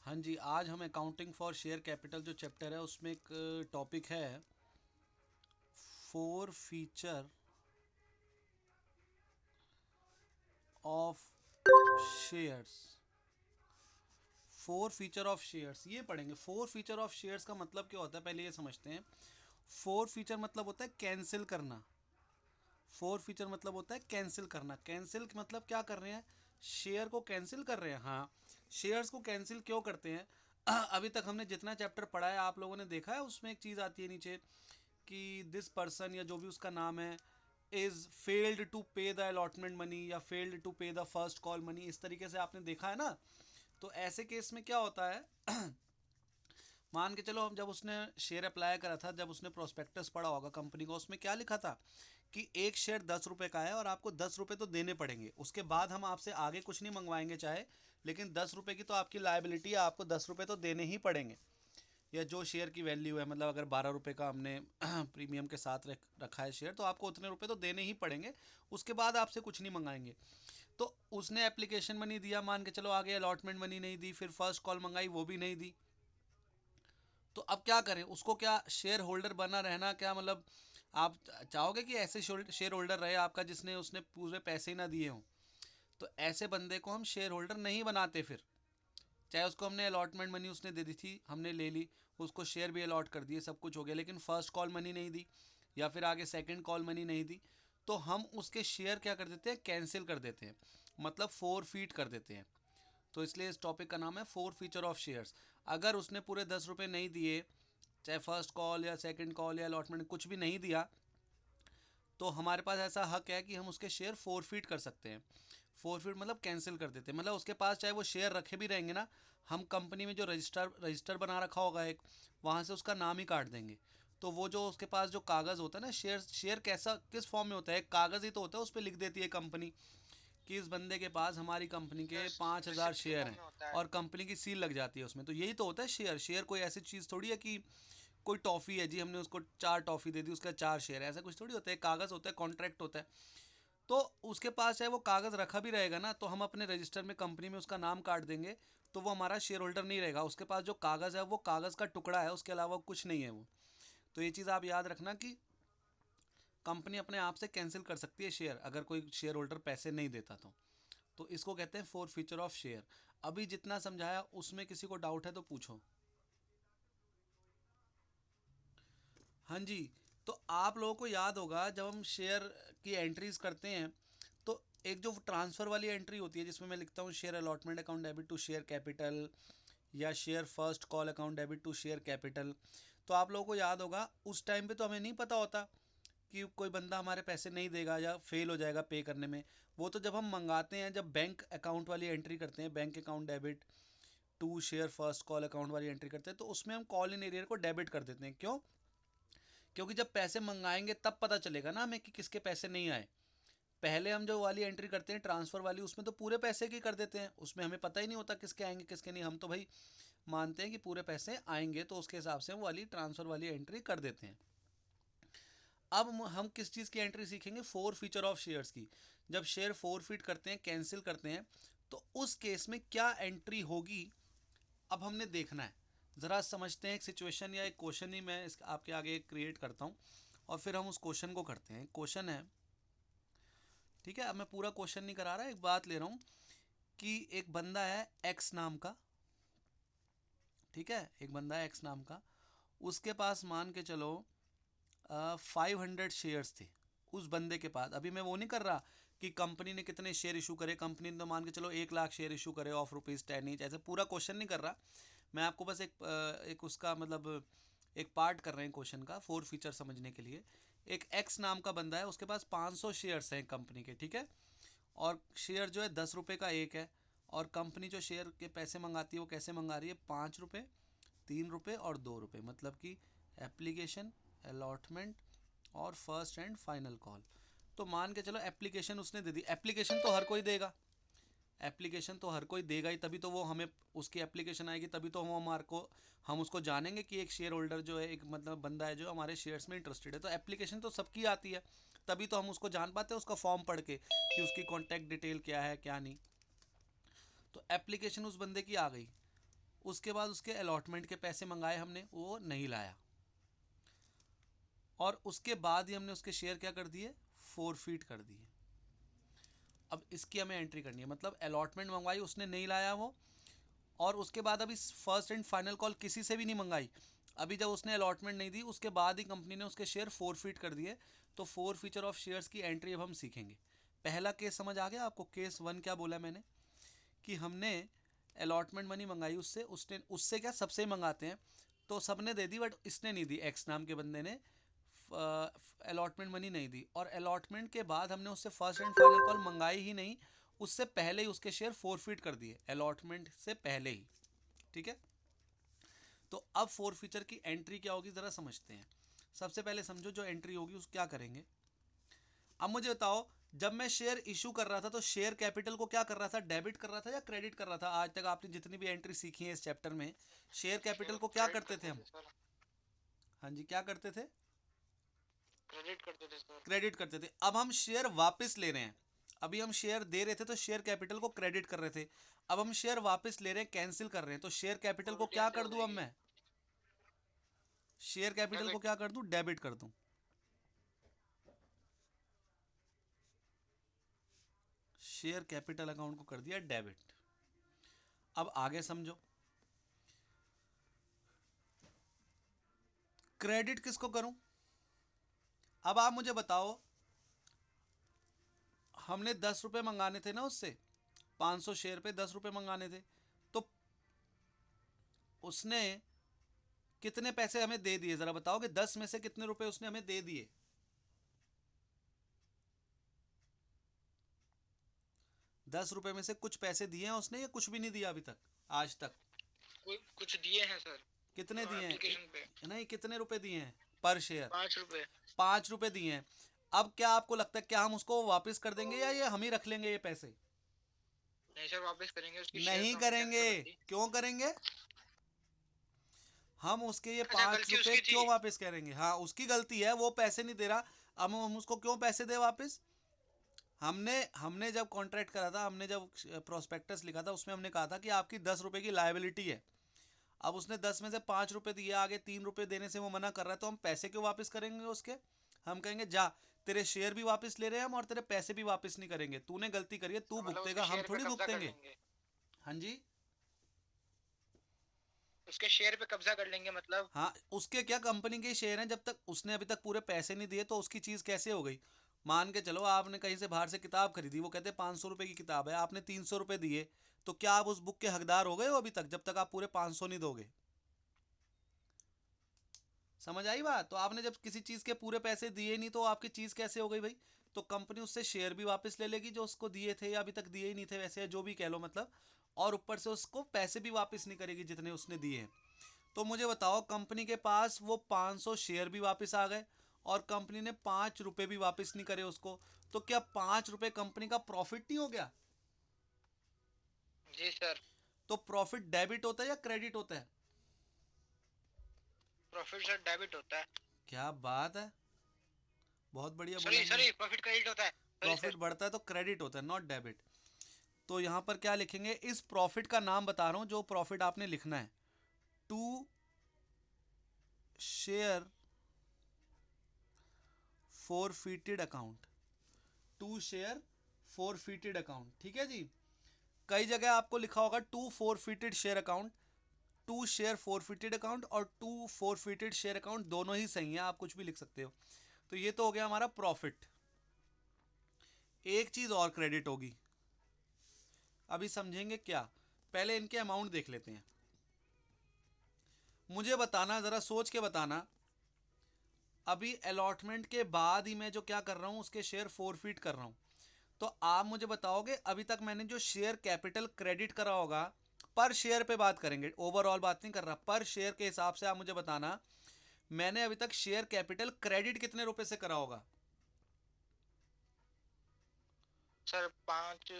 हाँ जी, आज हम अकाउंटिंग फॉर शेयर कैपिटल जो चैप्टर है उसमें एक टॉपिक है four feature of shares. Four feature of shares ये पढ़ेंगे। फोर फीचर ऑफ शेयर्स का मतलब क्या होता है, पहले ये समझते हैं। फोर फीचर मतलब होता है कैंसिल करना। फोर फीचर मतलब होता है कैंसिल करना। कैंसिल मतलब क्या कर रहे हैं, शेयर को कैंसिल कर रहे हैं। हाँ, शेयर्स को कैंसिल क्यों करते हैं? अभी तक हमने जितना चैप्टर पढ़ा है आप लोगों ने देखा है, उसमें एक चीज़ आती है नीचे कि दिस पर्सन या जो भी उसका नाम है इज फेल्ड टू पे द अलॉटमेंट मनी या फेल्ड टू पे द फर्स्ट कॉल मनी, इस तरीके से आपने देखा है ना। तो ऐसे केस में क्या होता है मान के चलो, हम जब उसने शेयर अप्लाई करा था, जब उसने प्रोस्पेक्टस पढ़ा होगा कंपनी को, उसमें क्या लिखा था कि एक शेयर 10 रुपए का है और आपको 10 रुपए तो देने पड़ेंगे, उसके बाद हम आपसे आगे कुछ नहीं मंगवाएंगे चाहे, लेकिन 10 रुपए की तो आपकी लाइबिलिटी है, आपको 10 रुपए तो देने ही पड़ेंगे। या जो शेयर की वैल्यू है, मतलब अगर 12 रुपए का हमने प्रीमियम के साथ रखा है शेयर, तो आपको उतने रुपए तो देने ही पड़ेंगे, उसके बाद आपसे कुछ नहीं मंगाएंगे। तो उसने एप्लीकेशन मनी दिया, मान के चलो, आगे अलॉटमेंट मनी नहीं दी, फिर फर्स्ट कॉल मंगाई, वो भी नहीं दी। तो अब क्या करें उसको? क्या शेयर होल्डर बना रहना, क्या मतलब आप चाहोगे कि ऐसे शेयर होल्डर रहे आपका जिसने उसने पूरे पैसे ही ना दिए हों? तो ऐसे बंदे को हम शेयर होल्डर नहीं बनाते फिर। चाहे उसको हमने अलॉटमेंट मनी उसने दे दी थी, हमने ले ली, उसको शेयर भी अलॉट कर दिए, सब कुछ हो गया, लेकिन फर्स्ट कॉल मनी नहीं दी या फिर आगे सेकंड कॉल मनी नहीं दी, तो हम उसके शेयर क्या कर देते हैं, कैंसिल कर देते हैं, मतलब फोर फीट कर देते हैं। तो इसलिए इस टॉपिक का नाम है फोर फीचर ऑफ शेयर्स। अगर उसने पूरे 10 रुपये नहीं दिए, चाहे फर्स्ट कॉल या सेकंड कॉल या अलॉटमेंट कुछ भी नहीं दिया, तो हमारे पास ऐसा हक है कि हम उसके शेयर फोर फीट कर सकते हैं। फोर फीट मतलब कैंसिल कर देते हैं, मतलब उसके पास चाहे वो शेयर रखे भी रहेंगे ना, हम कंपनी में जो रजिस्टर बना रखा होगा एक, वहाँ से उसका नाम ही काट देंगे। तो वो जो उसके पास जो कागज़ होता है ना, शेयर शेयर कैसा किस फॉर्म में होता है, एक कागज़ ही तो होता है, उस पर लिख देती है कंपनी कि इस बंदे के पास हमारी कंपनी के 5,000 रिसिप्ट के शेयर फॉर्म हैं, में होता है। और कंपनी की सील लग जाती है उसमें। तो यही तो होता है शेयर। शेयर कोई ऐसी चीज़ थोड़ी है कि कोई टॉफ़ी है जी, हमने उसको 4 टॉफ़ी दे दी, उसका 4 शेयर है, ऐसा कुछ थोड़ी होता है। कागज़ होता है, कॉन्ट्रैक्ट होता है। तो उसके पास चाहे वो कागज़ रखा भी रहेगा ना, तो हम अपने रजिस्टर में कंपनी में उसका नाम काट देंगे, तो वो हमारा शेयर होल्डर नहीं रहेगा। उसके पास जो कागज़ है वो कागज़ का टुकड़ा है, उसके अलावा कुछ नहीं है वो। तो ये चीज़ आप याद रखना कि कंपनी अपने आप से कैंसिल कर सकती है शेयर, अगर कोई शेयर होल्डर पैसे नहीं देता तो इसको कहते हैं फोर फीचर ऑफ शेयर। अभी जितना समझाया उसमें किसी को डाउट है तो पूछो। हाँ जी। तो आप लोगों को याद होगा जब हम शेयर की एंट्रीज करते हैं, तो एक जो ट्रांसफ़र वाली एंट्री होती है जिसमें मैं लिखता हूँ share allotment account debit to share capital, या share first call account debit to share capital. तो आप लोगों को याद होगा उस टाइम पे तो हमें नहीं पता होता कि कोई बंदा हमारे पैसे नहीं देगा या फेल हो जाएगा पे करने में। वो तो जब हम मंगाते हैं, जब बैंक अकाउंट वाली एंट्री करते हैं, bank account debit to share first call account वाली एंट्री करते हैं, तो उसमें हम कॉल इन एरियर को डेबिट कर देते हैं। क्यों? क्योंकि जब पैसे मंगाएंगे तब पता चलेगा ना हमें कि किसके पैसे नहीं आए। पहले हम जो वाली एंट्री करते हैं ट्रांसफ़र वाली, उसमें तो पूरे पैसे की कर देते हैं, उसमें हमें पता ही नहीं होता किसके आएंगे किसके नहीं। हम तो भाई मानते हैं कि पूरे पैसे आएंगे, तो उसके हिसाब से हम वाली ट्रांसफ़र वाली एंट्री कर देते हैं। अब हम किस चीज़ की एंट्री सीखेंगे? फोर फीचर ऑफ शेयर्स की। जब शेयर फोर फीट करते हैं, कैंसिल करते हैं, तो उस केस में क्या एंट्री होगी, अब हमने देखना है। ज़रा समझते हैं। एक सिचुएशन या एक क्वेश्चन ही मैं आपके आगे क्रिएट करता हूँ, और फिर हम उस क्वेश्चन को करते हैं। क्वेश्चन है, ठीक है, अब मैं पूरा क्वेश्चन नहीं करा रहा, एक बात ले रहा हूँ कि एक बंदा है एक्स नाम का, ठीक है, एक बंदा है एक्स नाम का, उसके पास मान के चलो 500 शेयर्स थे उस बंदे के पास। अभी मैं वो नहीं कर रहा कि कंपनी ने कितने शेयर इशू करे, कंपनी ने तो मान के चलो 1 लाख शेयर इशू करे ऑफ रुपीज़ 10 ईच, ऐसे पूरा क्वेश्चन नहीं कर रहा मैं आपको, बस एक उसका मतलब एक पार्ट कर रहे हैं क्वेश्चन का, फोर फीचर समझने के लिए। एक एक्स नाम का बंदा है, उसके पास 500 शेयर्स हैं कंपनी के, ठीक है, और शेयर जो है 10 रुपये का एक है, और कंपनी जो शेयर के पैसे मंगाती है वो कैसे मंगा रही है, 5 रुपये, 3 रुपये और 2 रुपये, मतलब कि एप्लीकेशन, अलॉटमेंट और फर्स्ट एंड फाइनल कॉल। तो मान के चलो एप्लीकेशन उसने दे दी। एप्लीकेशन तो हर कोई देगा, एप्लीकेशन तो हर कोई देगा ही, तभी तो वो हमें उसकी एप्लीकेशन आएगी, तभी तो हम हमारे को हम उसको जानेंगे कि एक शेयर होल्डर जो है, एक मतलब बंदा है जो हमारे शेयर्स में इंटरेस्टेड है। तो एप्लीकेशन तो सबकी आती है, तभी तो हम उसको जान पाते हैं उसका फॉर्म पढ़ के कि उसकी कॉन्टैक्ट डिटेल क्या है क्या नहीं। तो एप्लीकेशन उस बंदे की आ गई, उसके बाद उसके अलॉटमेंट के पैसे मंगाए हमने, वो नहीं लाया, और उसके बाद ही हमने उसके शेयर क्या कर दिए, फोरफीट कर दिए। अब इसकी हमें एंट्री करनी है, मतलब अलॉटमेंट मंगवाई, उसने नहीं लाया वो, और उसके बाद अभी फर्स्ट एंड फाइनल कॉल किसी से भी नहीं मंगाई, अभी जब उसने अलॉटमेंट नहीं दी उसके बाद ही कंपनी ने उसके शेयर फोरफीट कर दिए। तो फोर फीचर ऑफ शेयर्स की एंट्री अब हम सीखेंगे। पहला केस समझ आ गया आपको? केस वन क्या बोला मैंने, कि हमने अलॉटमेंट मनी मंगाई उससे, उसने उससे क्या सबसे ही मंगाते हैं, तो सबने दे दी, बट इसने नहीं दी, एक्स नाम के बंदे ने अलॉटमेंट मनी नहीं दी, और अलॉटमेंट के बाद हमने उससे फर्स्ट एंड फाइनल कॉल मंगाई ही नहीं, उससे पहले ही उसके शेयर फोरफीट कर दिए, अलॉटमेंट से पहले ही। ठीक है, तो अब फोर फीचर की एंट्री क्या होगी ज़रा समझते हैं। सबसे पहले समझो जो एंट्री होगी उस क्या करेंगे। अब मुझे बताओ, जब मैं शेयर इशू कर रहा था तो शेयर कैपिटल को क्या कर रहा था, डेबिट कर रहा था या क्रेडिट कर रहा था? आज तक आपने जितनी भी एंट्री सीखी है इस चैप्टर में, शेयर कैपिटल को क्या करते थे हम? हाँ जी, क्या करते थे? क्रेडिट करते थे सर। क्रेडिट करते थे। अब हम शेयर वापस ले रहे हैं, अभी हम शेयर दे रहे थे तो शेयर कैपिटल को क्रेडिट कर रहे थे, अब हम शेयर वापस ले रहे हैं, कैंसिल कर रहे हैं, तो शेयर कैपिटल को क्या कर दूं अब मैं? शेयर कैपिटल को क्या कर दूं? डेबिट कर दूं। शेयर कैपिटल अकाउंट को कर दिया डेबिट। अब आगे समझो, क्रेडिट किसको करूं? अब आप मुझे बताओ, हमने 10 रुपए मंगाने थे ना उससे, 500 शेयर पे 10 रुपए मंगाने थे, तो उसने कितने पैसे हमें दे दिए जरा बताओगे? 10 में से कितने रुपए उसने हमें दे दिए? 10 रुपए में से कुछ पैसे दिए हैं उसने या कुछ भी नहीं दिया अभी तक, आज तक? कुछ दिए हैं सर। कितने दिए हैं? एप्लीकेशन पे नहीं, कितने रुपए दिए हैं पर शेयर? 5 रुपए। 5 रुपए दिए हैं। अब क्या आपको लगता है, क्या हम उसको वापस कर देंगे या ये हम ही रख लेंगे ये पैसे? नहीं सर, वापस करेंगे, उसकी शेयर नहीं तो हमने करेंगे। कैंसिल कर दी। क्यों करेंगे? हम उसके ये अच्छा, पांच गलती रुपए उसकी थी। क्यों वापस करेंगे? हाँ, उसकी गलती है, वो पैसे नहीं दे रहा, अब हम उसको क्यों पैसे दे वापस? हमने हमने जब कॉन्ट्रैक्ट करा था, हमने जब प्रोस्पेक्टस लिखा था, उसमें हमने कहा था कि आपकी 10 रुपए की लायबिलिटी है। अब उसने 10 में से 5 रुपए दिए, आगे 3 रुपए देने से वो मना कर रहा है, तो हम पैसे क्यों वापस करेंगे उसके? हम कहेंगे जा, तेरे शेयर भी वापस ले रहे हैं हम और तेरे पैसे भी वापस नहीं करेंगे, तूने गलती करी है, तू मतलब उसके भुगतेगा, हम शेयर पे थोड़ी कब्जा कर भुगतेंगे। लेंगे। हाँ जी। उसके शेयर पे कब्जा कर लेंगे मतलब। हाँ, उसके क्या, कंपनी के शेयर हैं, जब तक उसने अभी तक पूरे पैसे नहीं दिए तो उसकी चीज़ कैसे हो गई? मान के चलो आपने कहीं से बाहर से किताब खरीदी, वो कहते हैं 500 रुपए की किताब है, आपने 300 रुपए दिए, तो क्या आप उस बुक के हकदार हो गए हो अभी तक, जब तक आप पूरे 500 नहीं दोगे? समझ आई बात? तो आपने जब किसी चीज़ के पूरे पैसे दिए नहीं तो आपकी चीज़ कैसे हो गई भाई? तो कंपनी उससे शेयर भी वापस ले लेगी जो उसको दिए थे या अभी तक दिए ही नहीं थे वैसे, जो भी कह लो मतलब, और ऊपर से उसको पैसे भी वापस नहीं करेगी जितने उसने दिए हैं। तो मुझे बताओ, कंपनी के पास वो 500 शेयर भी वापस आ गए और कंपनी ने 5 रुपए भी वापस नहीं करे उसको, तो क्या 5 रुपए कंपनी का प्रॉफिट नहीं हो गया? जी सर। तो प्रॉफिट डेबिट होता है या क्रेडिट होता है? प्रॉफिट सर डेबिट होता है। क्या बात है, बहुत बढ़िया बोला सॉरी इन्होंने। सॉरी, प्रॉफिट क्रेडिट होता है। Sorry profit sir. बढ़ता है तो क्रेडिट होता है, नॉट डेबिट। तो यहाँ पर क्या लिखेंगे, इस प्रॉफिट का नाम बता रहा हूँ जो प्रॉफिट आपने लिखना है, to share forfeited account, to share forfeited account. ठीक है जी, कई जगह आपको लिखा होगा to forfeited share account, to share forfeited account और टू फोरफीटेड शेयर अकाउंट दोनों ही सही है, आप कुछ भी लिख सकते हो। तो ये तो हो गया हमारा प्रॉफिट। एक चीज और क्रेडिट होगी, अभी समझेंगे क्या, पहले इनके अमाउंट देख लेते हैं। मुझे बताना, जरा सोच के बताना, अभी अलॉटमेंट के बाद ही मैं जो क्या कर रहा हूं उसके शेयर फोरफीट कर रहा हूं, तो आप मुझे बताओगे अभी तक मैंने जो शेयर कैपिटल क्रेडिट करा होगा, पर शेयर पे बात करेंगे, ओवरऑल बात नहीं कर रहा, पर शेयर के हिसाब से आप मुझे बताना मैंने अभी तक शेयर कैपिटल क्रेडिट कितने रुपए से करा होगा? सर 5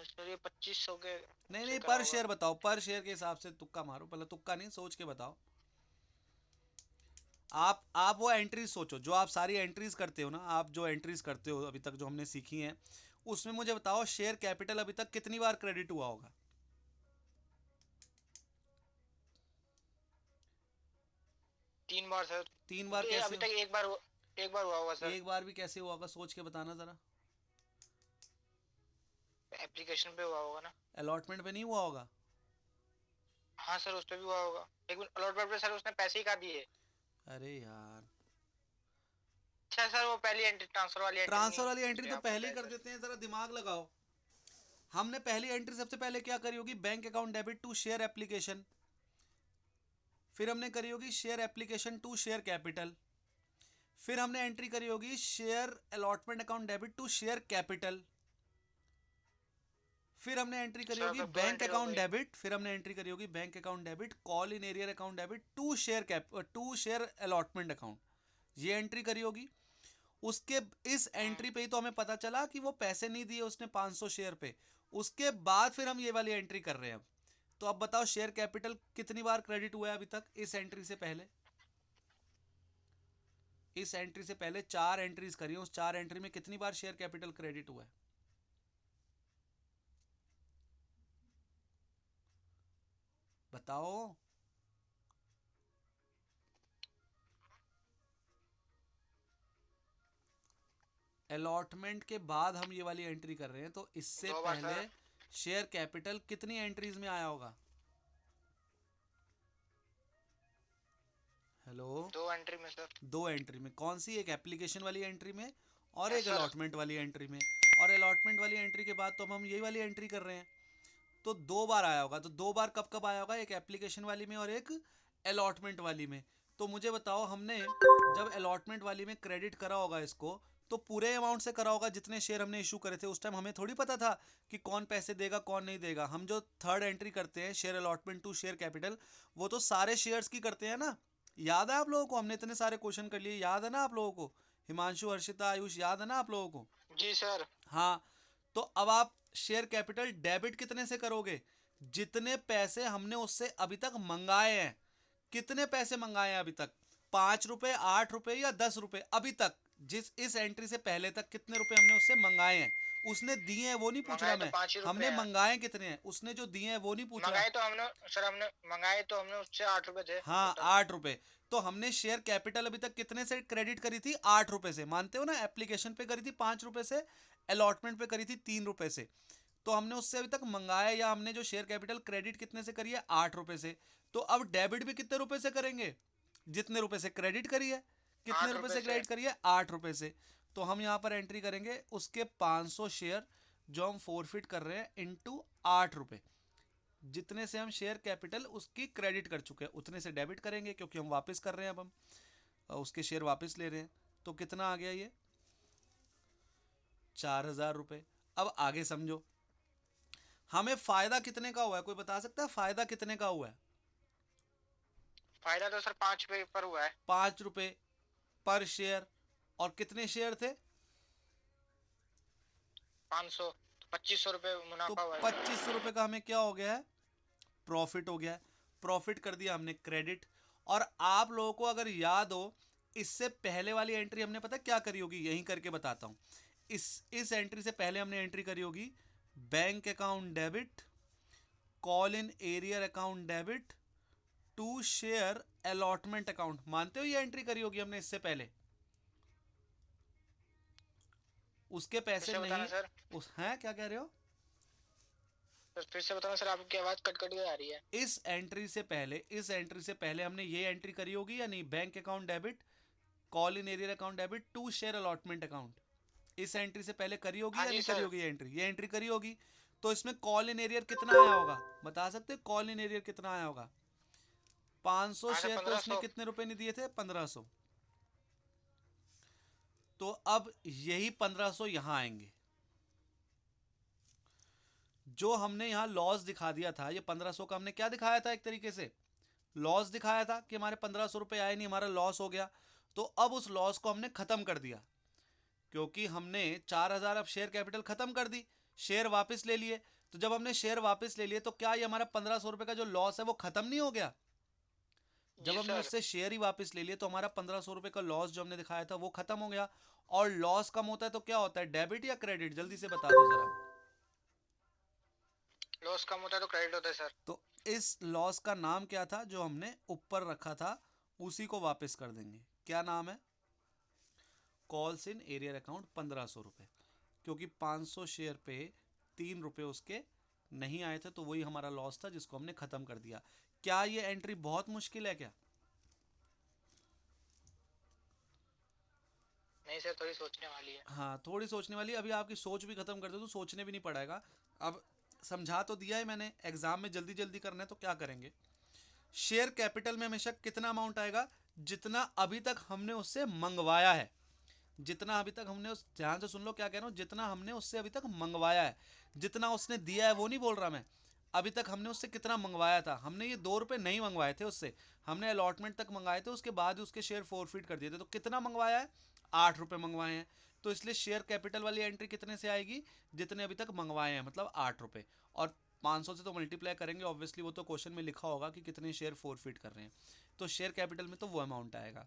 सर ये 2500 के नहीं से नहीं, करा पर होगा। शेयर बताओ, पर शेयर के हिसाब से तुक्का मारो, पहले तुक्का नहीं, सोच के बताओ। आप वो एंट्रीज सोचो जो आप सारी एंट्रीज करते हो ना, आप जो एंट्रीज करते हो अभी तक जो हमने सीखी हैं, उसमें मुझे बताओ शेयर कैपिटल अभी तक कितनी बार क्रेडिट हुआ होगा? 3 बार सर। 3 बार ये अभी कैसे? तक एक बार हुआ होगा सर। एक बार भी कैसे हुआ होगा, सोच के बताना जरा। एप्लीकेशन पे हुआ होगा ना। अलॉटमेंट पे नहीं हुआ होगा? हाँ सर, उस पे भी हुआ होगा, लेकिन अलॉटमेंट पे सर उसने पैसे ही काट दिए। अरे यार, अच्छा सर, वो पहली एंट्री ट्रांसफर वाली एंट्री ट्रांसफर नहीं वाली एंट्री उसमें तो आप पहले ही बताए कर सर। देते हैं, जरा दिमाग लगाओ। हमने पहली एंट्री सबसे पहले क्या करी होगी, bank account debit to share application. फिर हमने करी होगी share application to share capital. फिर हमने एंट्री करी होगी share allotment account debit to share capital. फिर हमने एंट्री करी सर होगी तो 2 बैंक एंट्री हो अकाउंट गई। डेबिट। फिर हमने एंट्री करी होगी bank account debit call in arrear account debit to share allotment account. ये एंट्री करी होगी। उसके इस एंट्री पे ही तो हमें पता चला कि वो पैसे नहीं दिए उसने 500 शेयर पे। उसके बाद फिर हम ये वाली एंट्री कर रहे हैं अब। तो अब बताओ शेयर कैपिटल कितनी बार क्रेडिट हुआ है अभी तक इस एंट्री से पहले? इस एंट्री से पहले 4 एंट्रीज करी हैं, उस 4 एंट्री में कितनी बार शेयर कैपिटल क्रेडिट हुआ है? बताओ। अलॉटमेंट के बाद हम ये वाली एंट्री कर रहे हैं, तो इससे 2 बार पहले सर। शेयर कैपिटल कितनी एंट्रीज में आया होगा? हेलो? 2 एंट्री में सर। 2 एंट्री में। कौन सी? एक एप्लीकेशन वाली एंट्री में और यस एक सर। अलॉटमेंट वाली एंट्री में। और अलॉटमेंट वाली एंट्री के बाद तो हम यही वाली एंट्री कर रहे हैं। तो 2 बार आया होगा। तो 2 बार कब कब आया होगा? एक एप्लीकेशन वाली में और एक अलॉटमेंट वाली में। तो मुझे बताओ, हमने जब अलॉटमेंट वाली में क्रेडिट करा होगा इसको, तो पूरे अमाउंट से करा होगा जितने शेयर हमने इशू करे थे। उस टाइम हमें थोड़ी पता था कि कौन पैसे देगा कौन नहीं देगा। हम जो थर्ड एंट्री करते हैं share allotment to share capital, वो तो सारे शेयर्स की करते हैं ना। याद है आप लोगों को? हमने इतने सारे क्वेश्चन कर लिए, याद है ना आप लोगों को? हिमांशु, हर्षिता, आयुष, याद है ना आप लोगों को? जी सर। हाँ। तो अब आप शेयर कैपिटल डेबिट कितने से करोगे? जितने पैसे हमने उससे अभी तक मंगाए हैं। कितने पैसे मंगाए हैं अभी तक? 5 रुपए, 8 रुपए या 10 रुपए अभी तक? जिस इस एंट्री से पहले तक कितने रुपए हमने उससे मंगाए हैं? उसने दिए हैं वो नहीं पूछ रहा मंगाए तो मैं। 5 ही रुपए हमने हैं। मंगाए कितने हैं, उसने जो दिए हैं वो नहीं पूछ रहा। मंगाए तो हमने उससे 8 रुपए थे हाँ, टोटल। 8 रुपए। तो हमने शेयर कैपिटल अभी तक कितने से क्रेडिट करी थी? 8 रुपए से। मानते हो ना? एप्लीकेशन पे करी थी 5 रुपए से, अलॉटमेंट पे करी थी 3 रुपए से। तो हमने उससे अभी तक मंगाया, या हमने जो शेयर कैपिटल क्रेडिट कितने से करी है? 8 रुपए से। तो अब डेबिट भी कितने रुपए से करेंगे? जितने रुपए से क्रेडिट करी है। कितने आठ रुपए रुपए से से क्रेडिट करी है? 8 रुपए से। तो हम यहाँ पर एंट्री करेंगे उसके 500 शेयर जो हम फोरफिट कर रहे हैं इंटू 8 रुपए। जितने से हम शेयर कैपिटल उसकी क्रेडिट कर चुके हैं उतने से डेबिट करेंगे, क्योंकि हम वापस कर रहे हैं। अब हम उसके शेयर वापस ले रहे हैं। तो कितना आ गया ये? 4,000 रुपये। अब आगे समझो, हमें फायदा कितने का हुआ है? कोई बता सकता है फायदा कितने का हुआ है? फायदा तो सर 5 रुपए पर हुआ है। 5 रुपए पर शेयर। और कितने शेयर थे? 500, 2500 रुपए तो मुनाफा हुआ है सर। 2500 रुपये का हमें क्या हो गया है? प्रॉफिट हो गया है। प्रॉफिट कर दिया हमने क्रेडिट। और आप लोगों को अगर याद हो, इससे पहले वाली एंट्री हमने पता क्या करी होगी, यहीं करके बताता हूं। इस एंट्री से पहले हमने एंट्री करी होगी bank account debit call in arrear account debit to share allotment account. मानते हो ये एंट्री करी होगी हमने इससे पहले? उसके फिर पैसे से बताना नहीं। सर। उस हैं, क्या कह रहे हो? सर फिर से बताना सर, आपकी आवाज कट कट के आ रही है। इस एंट्री से पहले हमने ये एंट्री करी होगी या नहीं? Bank account debit call in arrear account debit to share allotment account. इस एंट्री से पहले करी होगी हाँ या जी नहीं करी सर। होगी? ये एंट्री करी होगी। तो इसमें कॉल इन एरियर कितना आया होगा? बता सकते कॉल इन एरियर कितना आया होगा? 500 हाँ सर, शेयर पे उसने 1500। कितने रुपए नहीं दिए थे? 1500। तो अब यही 1500 यहां आएंगे। जो हमने यहां लॉस दिखा दिया था, ये 1500 का हमने क्या दिखाया था? एक तरीके से लॉस दिखाया था कि हमारे 1500 रुपए आए नहीं, हमारा लॉस हो गया। तो अब उस लॉस को हमने खत्म कर दिया, क्योंकि हमने 4000 अब शेयर कैपिटल खत्म कर दी, शेयर वापस ले लिए। तो जब हमने शेयर वापस ले लिए, तो क्या ये हमारा 1500 रुपए का जो लॉस है वो खत्म नहीं हो गया? जब जी हमने सर। उससे शेयर ही वापस ले लिए, तो हमारा 1500 रुपए का लॉस जो हमने दिखाया था वो खत्म हो गया। और लॉस कम होता है तो क्या होता है? डेबिट या क्रेडिट? जल्दी से बता दो जरा। लॉस कम होता है तो क्रेडिट होता है सर। तो इस लॉस का नाम क्या था जो हमने ऊपर रखा था? उसी को वापस कर देंगे। क्या नाम है? कॉल्स इन एरियर अकाउंट 1500 रुपये, क्योंकि 500 शेयर पे 3 रुपये उसके नहीं आए थे, तो वही हमारा लॉस था जिसको हमने ख़त्म कर दिया। क्या ये एंट्री बहुत मुश्किल है क्या? नहीं सर, थोड़ी सोचने वाली है। हाँ, थोड़ी सोचने वाली। अभी आपकी सोच भी खत्म कर दो तो सोचने भी नहीं पड़ेगा। अब समझा तो दिया है मैंने, एग्जाम में जल्दी जल्दी करना है तो क्या करेंगे? शेयर कैपिटल में हमेशा कितना अमाउंट आएगा? जितना अभी तक हमने उससे मंगवाया है। जितना अभी तक हमने उस, ध्यान से सुन लो क्या कह रहा हूँ, जितना हमने उससे अभी तक मंगवाया है। जितना उसने दिया है वो नहीं बोल रहा मैं, अभी तक हमने उससे कितना मंगवाया था। हमने ये 2 रुपये नहीं मंगवाए थे उससे, हमने अलॉटमेंट तक मंगाए थे, उसके बाद ही उसके शेयर फोरफिट कर दिए थे। तो कितना मंगवाया है? 8 रुपये मंगवाए हैं। तो इसलिए शेयर कैपिटल वाली एंट्री कितने से आएगी? जितने अभी तक मंगवाए हैं, मतलब 8 रुपये। और 500 से तो मल्टीप्लाई करेंगे ऑब्वियसली, वो तो क्वेश्चन में लिखा होगा कि कितने शेयर फोरफिट कर रहे हैं। तो शेयर कैपिटल में तो वो अमाउंट आएगा।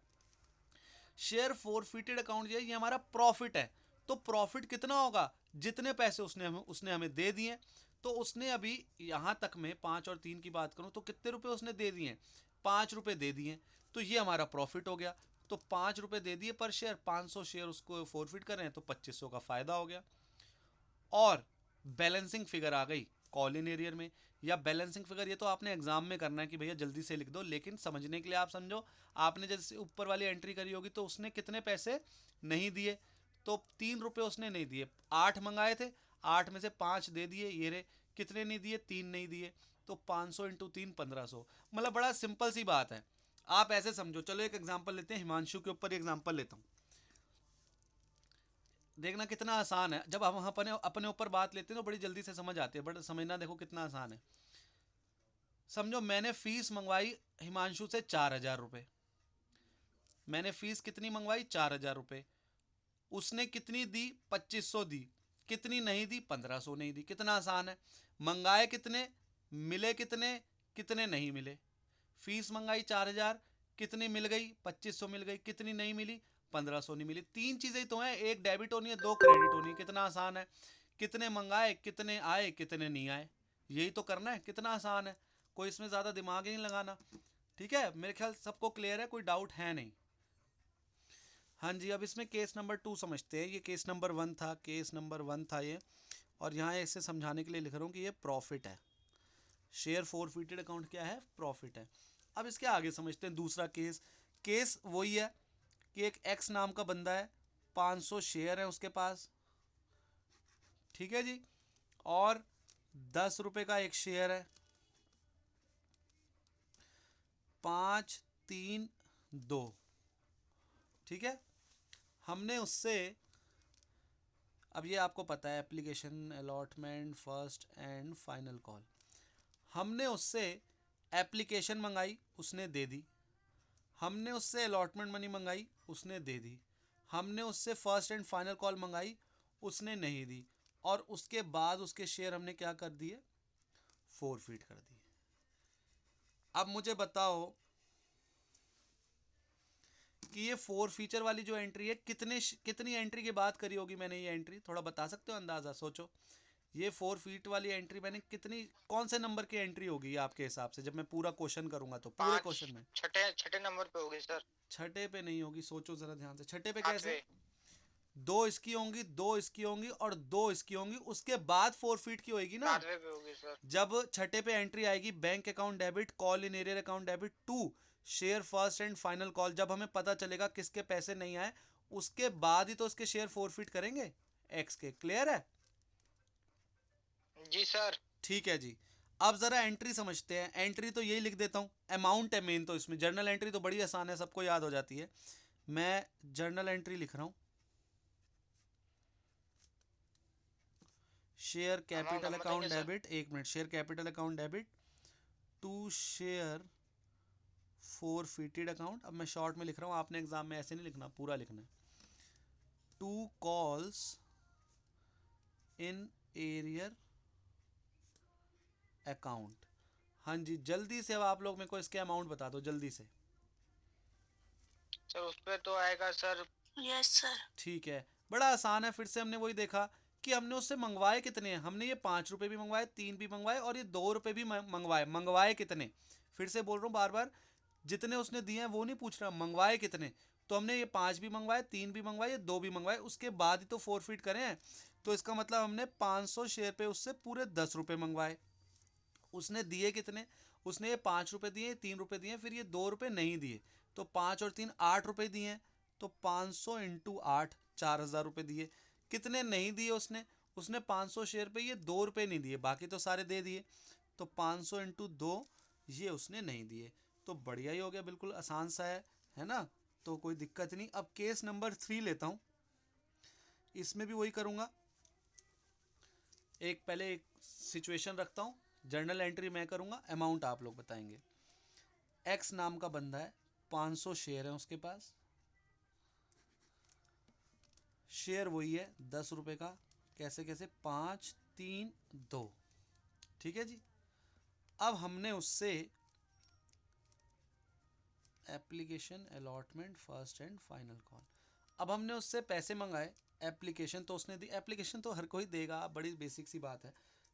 शेयर फोरफिटेड अकाउंट जो है ये हमारा प्रॉफिट है। तो प्रॉफिट कितना होगा? जितने पैसे उसने हमें दे दिए। तो उसने अभी यहां तक में 5 और 3 की बात करूं तो कितने रुपए उसने दे दिए? 5 रुपए दे दिए। तो ये हमारा प्रॉफिट हो गया। तो 5 रुपए दे दिए पर शेयर, 500 शेयर उसको फोरफिट कर रहे हैं, तो 2500 का फायदा हो गया। और बैलेंसिंग फिगर आ गई कॉल इन एरियर में, या बैलेंसिंग फिगर ये तो आपने एग्जाम में करना है कि भैया जल्दी से लिख दो, लेकिन समझने के लिए आप समझो। आपने जैसे ऊपर वाली एंट्री करी होगी तो उसने कितने पैसे नहीं दिए, तो 3 रुपये उसने नहीं दिए। 8 मंगाए थे, 8 में से 5 दे दिए, ये रे। कितने नहीं दिए? 3 नहीं दिए। तो 500 इंटू 3 1500। मतलब बड़ा सिंपल सी बात है, आप ऐसे समझो। चलो एक एग्जाम्पल लेते हैं, हिमांशु के ऊपर एग्जाम्पल लेता हूँ, देखना कितना आसान है। जब हम अपने अपने ऊपर बात लेते हैं तो बड़ी जल्दी से समझ आती है, बट समझना देखो कितना आसान है। समझो मैंने फीस मंगवाई हिमांशु से 4000 रुपये। मैंने फीस कितनी मंगवाई? 4000 रुपये। उसने कितनी दी? 2500 दी। कितनी नहीं दी? 1500 नहीं दी। कितना आसान है। मंगाए कितने, मिले कितने, कितने नहीं मिले। फीस मंगाई 4000, कितनी मिल गई? 2500 मिल गई। कितनी नहीं मिली? 1500 नहीं मिली। 3 चीजें तो हैं, एक डेबिट होनी है, 2 क्रेडिट होनी है। कितना आसान है। कितने मंगाए, कितने आए, कितने नहीं आए, यही तो करना है। कितना आसान है, कोई इसमें ज़्यादा दिमाग ही नहीं लगाना। ठीक है, मेरे ख्याल सबको क्लियर है, कोई डाउट है नहीं। हाँ जी, अब इसमें केस नंबर 2 समझते हैं। ये केस नंबर 1 था, केस नंबर 1 था ये। और यहाँ इसे समझाने के लिए लिख रहा हूँ कि ये प्रॉफिट है। शेयर फोरफिटेड अकाउंट क्या है? प्रॉफिट है। अब इसके आगे समझते हैं दूसरा केस। केस वही है कि एक एक्स नाम का बंदा है, 500 शेयर है उसके पास, ठीक है जी, और 10 रुपए का एक शेयर है। 5, 3, 2, ठीक है। हमने उससे, अब ये आपको पता है application, allotment, first and final call. हमने उससे एप्लीकेशन मंगाई, उसने दे दी। हमने उससे अलॉटमेंट मनी मंगाई, उसने दे दी। हमने उससे फर्स्ट एंड फाइनल कॉल मंगाई, उसने नहीं दी। और उसके बाद उसके शेयर हमने क्या कर दिए? फोरफिट कर दिए। अब मुझे बताओ कि ये फोर फीचर वाली जो एंट्री है, कितनी एंट्री की बात करी होगी मैंने? ये एंट्री थोड़ा बता सकते हो अंदाजा? सोचो, ये 4 फीट वाली एंट्री मैंने कितनी, कौन से नंबर की एंट्री होगी ये आपके हिसाब से? जब मैं पूरा क्वेश्चन करूंगा तो पूरे 5 क्वेश्चन में। छठे छठे नंबर पे होगी सर। छठे पे नहीं होगी, सोचो जरा ध्यान से। छठे पे कैसे? 8वें। 2 इसकी होंगी, 2 इसकी होंगी और 2 इसकी होंगी, उसके बाद 4 फीट की होगी ना। 7वें पे होगी सर। जब छठे पे एंट्री आएगी, bank account debit, call in arrear account debit to share first and final call, जब हमें पता चलेगा किसके पैसे नहीं आए, उसके बाद ही तो उसके शेयर फोरफिट करेंगे एक्स के। क्लियर है? जी सर। ठीक है जी। अब जरा एंट्री समझते हैं। एंट्री तो यही लिख देता हूं, अमाउंट है मेन तो इसमें। जर्नल एंट्री तो बड़ी आसान है, सबको याद हो जाती है। मैं जर्नल एंट्री लिख रहा हूं, शेयर कैपिटल अमाउंट अकाउंट बताएंगे सर। डेबिट, एक minute, share capital account debit to share forfeited account. अब मैं शॉर्ट में लिख रहा हूं, आपने एग्जाम में ऐसे नहीं लिखना, पूरा लिखना है। To calls in arrear account. हाँ जी, जल्दी से अब आप लोग मेरे को इसके अमाउंट बता दो जल्दी से। सर उस पे तो आएगा सर। Yes sir. ठीक है, बड़ा आसान है। फिर से हमने वही देखा कि हमने उससे मंगवाए कितने हैं। हमने ये 5 रुपए भी मंगवाए, 3 भी मंगवाए और ये 2 रुपए भी मंगवाए। मंगवाए कितने? फिर से बोल रहा हूँ बार बार, जितने उसने दिए हैं वो नहीं पूछ रहा, मंगवाए कितने। तो हमने ये 5 भी मंगवाए, 3 भी मंगवाए, 2 भी मंगवाए, उसके बाद ही तो फोरफिट करें हैं। तो इसका मतलब हमने 500 शेयर पे उससे पूरे 10 रुपये मंगवाए। उसने दिए कितने, उसने ये 5 रुपये दिए, 3 रुपये दिए, फिर ये 2 रुपये नहीं दिए, तो 5 और 3 8 रुपये दिए हैं। तो 500 इंटू 8 4,000 रुपये दिए। कितने नहीं दिए उसने, उसने 500 शेयर पे ये 2 रुपये नहीं दिए, बाकी तो सारे दे दिए। तो 500 इंटू 2 ये उसने नहीं दिए। तो बढ़िया ही हो गया, बिल्कुल आसान सा है ना। तो कोई दिक्कत नहीं। अब केस नंबर 3 लेता हूँ, इसमें भी वही करूँगा। एक पहले एक सिचुएशन रखता हूँ, जर्नल एंट्री मैं करूँगा, अमाउंट आप लोग बताएंगे। एक्स नाम का बंदा है, 500 शेयर है उसके पास, शेयर वही है 10 रुपये का। कैसे कैसे, 5 3 2, ठीक है जी। अब हमने उससे application allotment first and final call, अब हमने उससे पैसे मंगाए। एप्लीकेशन तो उसने दी, एप्लीकेशन तो हर कोई देगा, बड़ी बेसिक सी बात है।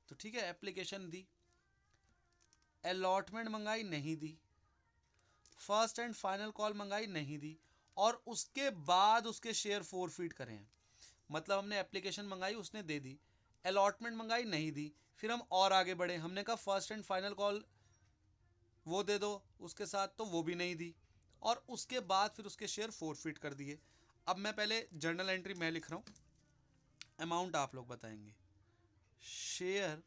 तो ठीक है, एप्लीकेशन दी। अलॉटमेंट मंगाई, नहीं दी। फर्स्ट एंड फाइनल कॉल मंगाई, नहीं दी। और उसके बाद उसके शेयर फोरफीट करें हैं। मतलब हमने एप्लीकेशन मंगाई, उसने दे दी। अलॉटमेंट मंगाई, नहीं दी। फिर हम और आगे बढ़े, हमने कहा फर्स्ट एंड फाइनल कॉल वो दे दो उसके साथ, तो वो भी नहीं दी। और उसके बाद फिर उसके शेयर फोरफीट कर दिए। अब मैं पहले जर्नल एंट्री मैं लिख रहा हूँ, अमाउंट आप लोग बताएंगे। Share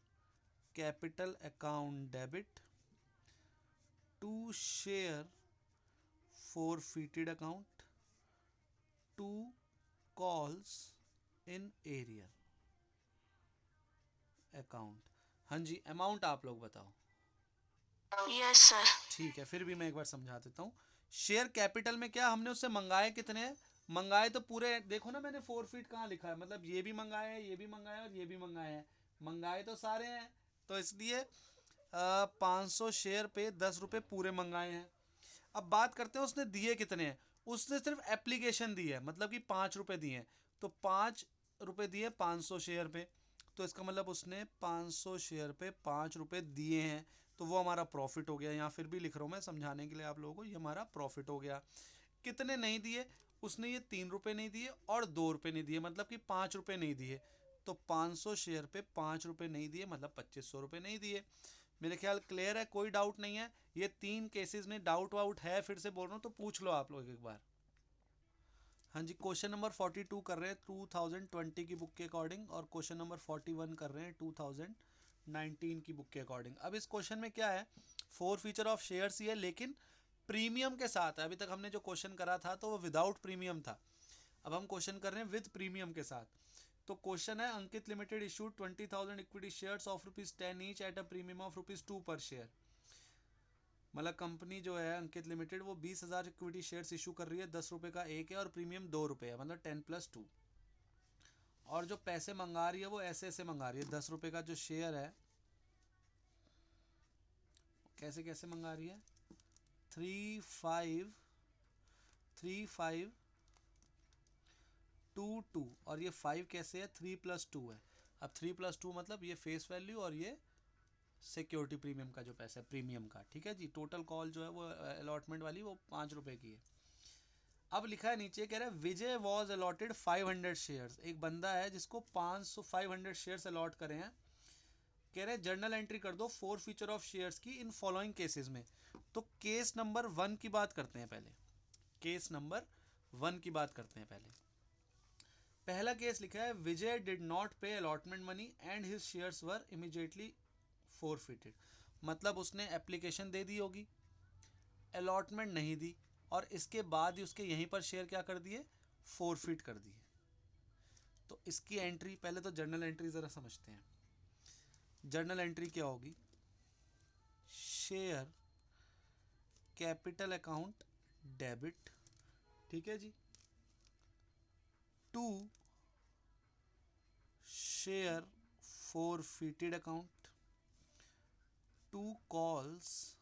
capital account debit to share forfeited account to calls in area account। हाँ जी, अमाउंट आप लोग बताओ। Yes sir. ठीक है, फिर भी मैं एक बार समझा देता हूँ। शेयर कैपिटल में क्या, हमने उससे मंगाए कितने हैं, मंगाए तो पूरे, देखो ना मैंने फोरफीट कहाँ लिखा है, मतलब ये भी मंगाए हैं, ये भी मंगाए और ये भी मंगाए हैं, मंगाए तो सारे हैं। तो इसलिए 500 शेयर पे 10 रुपये पूरे मंगाए हैं। अब बात करते हैं उसने दिए कितने हैं। उसने सिर्फ एप्लीकेशन दी है, मतलब कि 5 रुपये दिए हैं। तो 5 रुपये दिए 500 शेयर पे, तो इसका मतलब उसने 500 शेयर पे 5 रुपये दिए हैं। तो वो हमारा प्रॉफिट हो गया। यहाँ फिर भी लिख रहा हूँ मैं समझाने के लिए आप लोगों को, ये हमारा प्रॉफिट हो गया। कितने नहीं दिए, उसने ये 3 रुपये नहीं दिए और 2 रुपये नहीं दिए, मतलब कि 5 रुपये नहीं दिए। तो 500 शेयर पे 5 रुपये नहीं दिए, मतलब 2500 रुपये नहीं दिए। मेरे ख्याल क्लियर है, कोई डाउट नहीं है। ये 3 केसेस में डाउट वाउट है, फिर से बोल रहा हूँ तो पूछ लो आप लोग एक बार। हाँ जी, क्वेश्चन नंबर 42 कर रहे हैं 2020 की बुक के अकॉर्डिंग, और क्वेश्चन नंबर 41 कर रहे हैं 2019 की बुक के अकॉर्डिंग। अब इस क्वेश्चन में क्या है, फोर फीचर ऑफ शेयर्स ही है, लेकिन प्रीमियम के साथ है। अभी तक हमने जो क्वेश्चन करा था तो वो विदाउट प्रीमियम था, अब हम क्वेश्चन कर रहे हैं विद प्रीमियम के साथ। तो क्वेश्चन है, Ankit limited issued 20,000 equity shares of ₹10 each at a premium of ₹2 पर शेयर। मतलब कंपनी जो है अंकित लिमिटेड, वो 20,000 इक्विटी शेयर्स इशू कर रही है, 10 रुपये का एक है और प्रीमियम 2 रुपये है, मतलब 10+2। और जो पैसे मंगा रही है वो ऐसे ऐसे मंगा रही है, 10 रुपये का जो शेयर है कैसे कैसे मंगा रही है, 3522, और ये 5 कैसे है, 3+2 है। अब 3+2 मतलब ये फेस वैल्यू और ये सिक्योरिटी प्रीमियम का जो पैसा है प्रीमियम का, ठीक है जी। टोटल कॉल जो है वो अलॉटमेंट वाली वो 5 रुपये की है। अब लिखा है नीचे, कह रहा है विजय वॉज अलॉटेड 500 शेयर्स। एक बंदा है जिसको 500 शेयर्स अलॉट करे हैं। कह रहे हैं जर्नल एंट्री कर दो फोर फीचर ऑफ शेयर्स की इन फॉलोइंग केसेस में। तो केस नंबर 1 की बात करते हैं पहले, केस नंबर 1 की बात करते हैं पहले। पहला केस लिखा है, विजय डिड नॉट पे allotment money and his shares were immediately forfeited. मतलब उसने एप्लीकेशन दे दी होगी, अलॉटमेंट नहीं दी, और इसके बाद ही उसके यहीं पर शेयर क्या कर दिए, फोरफिट कर दिए। तो इसकी एंट्री, पहले तो जर्नल एंट्री ज़रा समझते हैं। जर्नल एंट्री क्या होगी, शेयर कैपिटल अकाउंट डेबिट, ठीक है जी, to share forfeited account to calls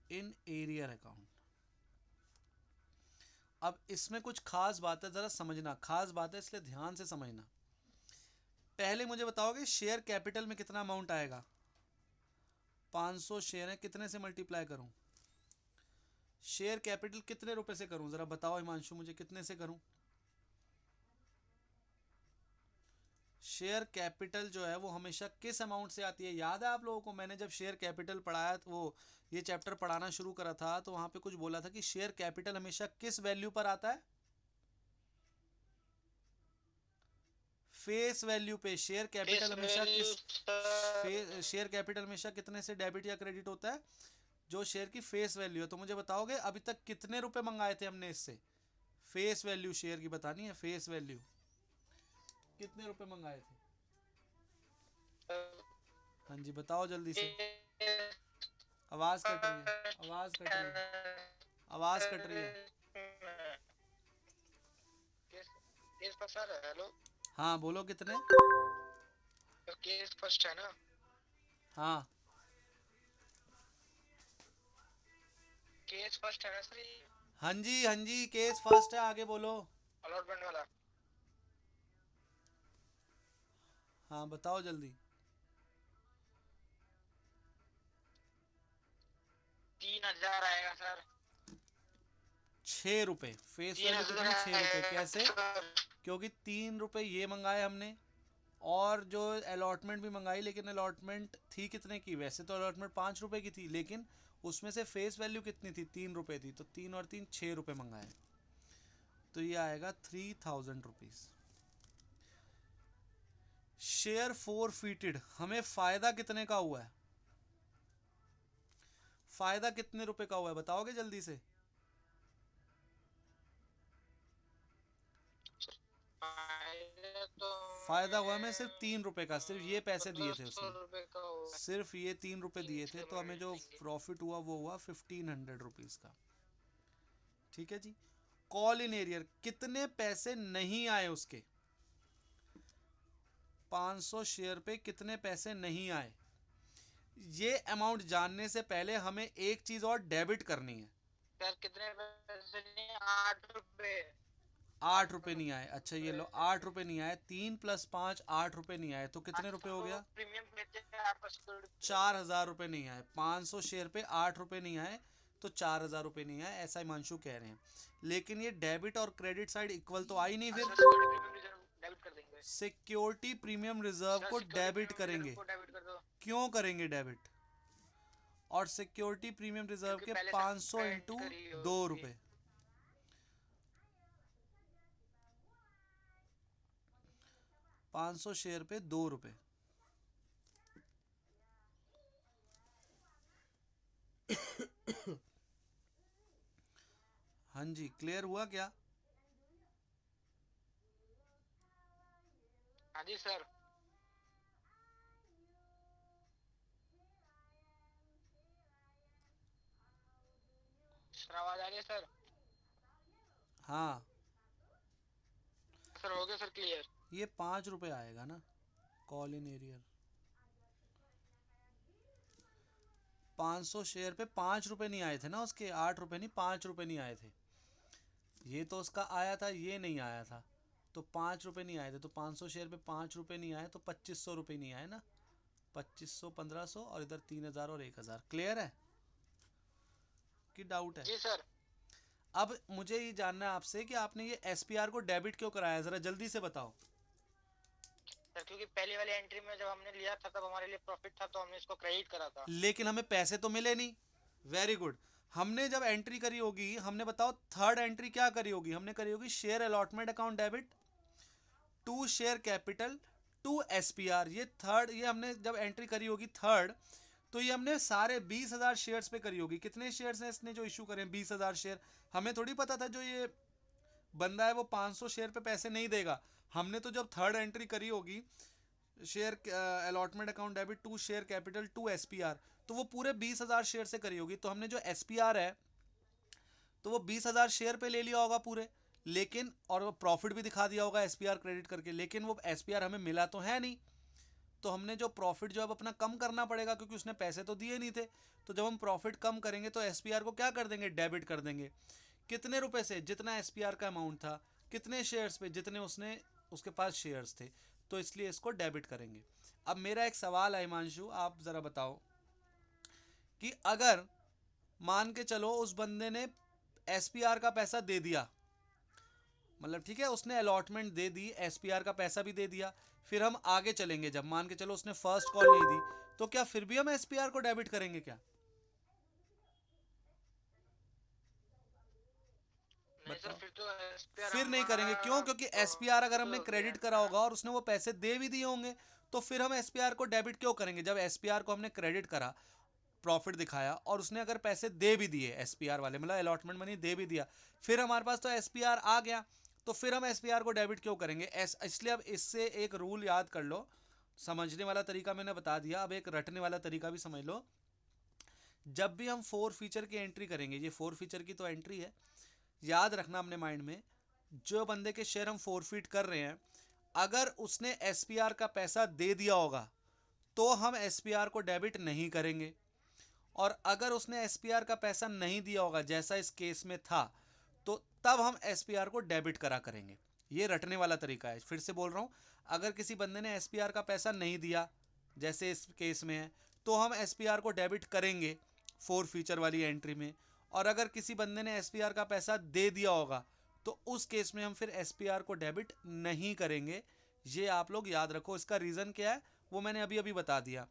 in arrear account. अब इसमें कुछ खास बात है, जरा समझना, खास बात है इसलिए ध्यान से समझना। पहले मुझे बताओगे शेयर कैपिटल में कितना अमाउंट आएगा, 500 शेयर है, कितने से मल्टीप्लाई करूं, शेयर कैपिटल कितने रुपए से करूं, जरा बताओ हिमांशु मुझे, कितने से करूं? शेयर कैपिटल जो है वो हमेशा किस अमाउंट से आती है? याद है आप लोगों को, मैंने जब शेयर कैपिटल पढ़ाया तो वो ये चैप्टर पढ़ाना शुरू करा था तो वहां पे कुछ बोला था कि शेयर कैपिटल हमेशा किस वैल्यू पर आता है? फेस वैल्यू पे। शेयर कैपिटल हमेशा शेयर कैपिटल हमेशा कितने से डेबिट या क्रेडिट होता है? जो शेयर की फेस वैल्यू है। तो मुझे बताओगे अभी तक कितने रुपए मंगाए थे हमने इससे? फेस वैल्यू शेयर की बतानी है, फेस वैल्यू कितने रुपए मंगाए थे? हाँ जी बताओ जल्दी से। आवाज कट रही है, आवाज कट रही है, आवाज कट रही है। Sir hello. हाँ बोलो कितने? तो केस फर्स्ट है ना? हाँ केस फर्स्ट है ना सर? हाँ जी केस फर्स्ट है, आगे बोलो। अलॉटमेंट वाला। हाँ बताओ जल्दी। 3000 आएगा सर। 6 रुपए फेस वैल्यू कितनी? 6 रुपए। कैसे? क्योंकि 3 रुपए ये मंगाए हमने और जो अलॉटमेंट भी मंगाई, लेकिन अलॉटमेंट थी कितने की? वैसे तो अलॉटमेंट 5 रुपए की थी, लेकिन उसमें से फेस वैल्यू कितनी थी? 3 रुपए थी, तो 3 और 3 6 रुपए मंगाए, तो ये आएगा 3000 रुपीज। शेयर फोरफीटेड, हमें फायदा कितने का हुआ है? फायदा कितने रुपए का हुआ है बताओगे जल्दी से? तो फायदा हुआ हमें सिर्फ 3 रुपए का, सिर्फ ये पैसे दिए थे 1500 उसने, रुपए का होगा। सिर्फ ये 3 रुपए दिए थे, तो हमें जो देंगे। प्रॉफिट हुआ वो हुआ 1500 रुपीज का। ठीक है जी। कॉल इन एरियर, कितने पैसे नहीं आए उसके? 500 शेयर पे कितने पैसे नहीं आए? ये अमाउंट जानने से पहले हमें एक चीज और डेबिट करनी है। सर कितने पैसे नहीं? 8 रुपए। 8 रुपए नहीं आए। अच्छा ये लो, 8 रुपए नहीं आए, 3 + 5 8 रुपए नहीं आए, तो कितने रुपए हो गया? प्रीमियम लेते हैं आपका सिक्योरिटी। 4000 रुपए नहीं आए। 500 शेयर पे 8 रुपए नहीं आए, तो 4000 रुपए नहीं आए, ऐसा हिमांशु कह रहे हैं। लेकिन ये डेबिट और क्रेडिट साइड इक्वल तो आई नहीं फिर। डेबिट कर देंगे। सिक्योरिटी प्रीमियम रिजर्व को डेबिट करेंगे। डेबिट कर दो। क्यों करेंगे डेबिट? और सिक्योरिटी प्रीमियम रिजर्व के 500 इंटू 2 रुपए, 500 शेयर पे 2 रुपए। हाँ जी क्लियर हुआ क्या? हाँ जी सर। सर आवाज आ रही है सर? हाँ सर हो गया सर क्लियर। ये 5 रुपए आएगा ना कॉल इन एरियर। 500 शेयर पे 5 रुपए नहीं आए थे ना उसके, 8 रुपए नहीं 5 रुपए नहीं आए थे। ये तो उसका आया था, ये नहीं आया था, तो 5 रुपए नहीं आए थे। तो 500 शेयर पे 5 रुपए नहीं आए, तो 2500 रुपए नहीं आए ना। 2500 1500 और इधर 3000 और 1000। क्लियर है कि डाउट है? जी सर। अब मुझे ये जानना है आपसे कि आपने ये एसपीआर को डेबिट क्यों कराया, जरा जल्दी से बताओ। सर क्योंकि पहली वाली एंट्री में जब हमने लिया था तब हमारे लिए प्रॉफिट था, तो हमने इसको क्रेडिट करा था। लेकिन हमें पैसे तो मिले नहीं। Very good. हमने जब एंट्री करी होगी, हमने बताओ थर्ड एंट्री क्या करी होगी? हमने करी होगी share allotment account debit to share capital to SPR. ये थर्ड, ये हमने जब एंट्री करी होगी थर्ड, तो ये हमने सारे 20,000 शेयर्स पे करी होगी। कितने शेयर्स हैं इसने जो इशू करे? 20,000 शेयर। हमें थोड़ी पता था जो ये बंदा है वो 500 शेयर पे पैसे नहीं देगा। हमने तो जब थर्ड एंट्री करी होगी share allotment account debit to share capital to SPR, तो वो पूरे 20,000 शेयर से करी होगी। तो हमने जो एसपीआर है तो वो 20,000 शेयर पे ले लिया होगा पूरे, लेकिन और प्रॉफिट भी दिखा दिया होगा एसपीआर क्रेडिट करके, लेकिन वो एसपीआर हमें मिला तो है नहीं। तो हमने जो प्रॉफिट जो अब अपना कम करना पड़ेगा, क्योंकि उसने पैसे तो दिए नहीं थे। तो जब हम प्रॉफिट कम करेंगे तो एसपीआर को क्या कर देंगे? डेबिट कर देंगे। कितने रुपए से? जितना एसपीआर का अमाउंट था। कितने शेयर्स पे? जितने उसने उसके पास शेयर्स थे, तो इसलिए इसको डेबिट करेंगे। अब मेरा एक सवाल है हिमांशु, आप ज़रा बताओ कि अगर मान के चलो उस बंदे ने एसपीआर का पैसा दे दिया, मतलब ठीक है उसने अलॉटमेंट दे दी, एसपीआर का पैसा भी दे दिया, फिर हम आगे चलेंगे, जब मान के चलो उसने फर्स्ट कॉल नहीं दी, तो क्या फिर भी हम एसपीआर को डेबिट करेंगे क्या? नहीं सर, बताओ। फिर तो एसपीआर फिर नहीं करेंगे, क्यों? क्योंकि एसपीआर अगर हमने क्रेडिट करा होगा और उसने वो पैसे दे भी दिए होंगे, तो फिर हम एसपीआर को डेबिट क्यों करेंगे? जब एसपीआर को हमने क्रेडिट करा, प्रॉफिट दिखाया और उसने अगर पैसे दे भी दिए एसपीआर वाले, मतलब अलॉटमेंट मनी दे भी दिया, फिर हमारे पास तो एसपीआर आ गया, तो फिर हम एसपीआर को डेबिट क्यों करेंगे? इसलिए अब इससे एक रूल याद कर लो। समझने वाला तरीका मैंने बता दिया, अब एक रटने वाला तरीका भी समझ लो। जब भी हम फोर फीचर की एंट्री करेंगे, ये फोर फीचर की तो एंट्री है, याद रखना अपने माइंड में, जो बंदे के शेयर हम फोरफीट कर रहे हैं, अगर उसने एसपीआर का पैसा दे दिया होगा तो हम एसपीआर को डेबिट नहीं करेंगे, और अगर उसने एसपीआर का पैसा नहीं दिया होगा जैसा इस केस में था, तो तब हम एसपीआर को डेबिट करा करेंगे। ये रटने वाला तरीका है, फिर से बोल रहा हूँ, अगर किसी बंदे ने एसपीआर का पैसा नहीं दिया जैसे इस केस में है, तो हम एसपीआर को डेबिट करेंगे फोर फीचर वाली एंट्री में, और अगर किसी बंदे ने एसपीआर का पैसा दे दिया होगा तो उस केस में हम फिर एसपीआर को डेबिट नहीं करेंगे। ये आप लोग याद रखो। इसका रीज़न क्या है वो मैंने अभी अभी बता दिया,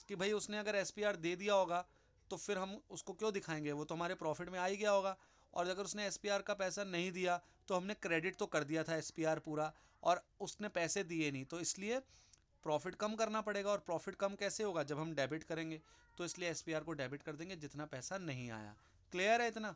कि भाई उसने अगर एसपीआर दे दिया होगा तो फिर हम उसको क्यों दिखाएंगे, वो तो हमारे प्रॉफिट में आ ही गया होगा, और अगर उसने एसपीआर का पैसा नहीं दिया तो हमने क्रेडिट तो कर दिया था एसपीआर पूरा, और उसने पैसे दिए नहीं, तो इसलिए प्रॉफिट कम करना पड़ेगा, और प्रॉफिट कम कैसे होगा? जब हम डेबिट करेंगे, तो इसलिए एसपीआर को डेबिट कर देंगे जितना पैसा नहीं आया। क्लियर है इतना?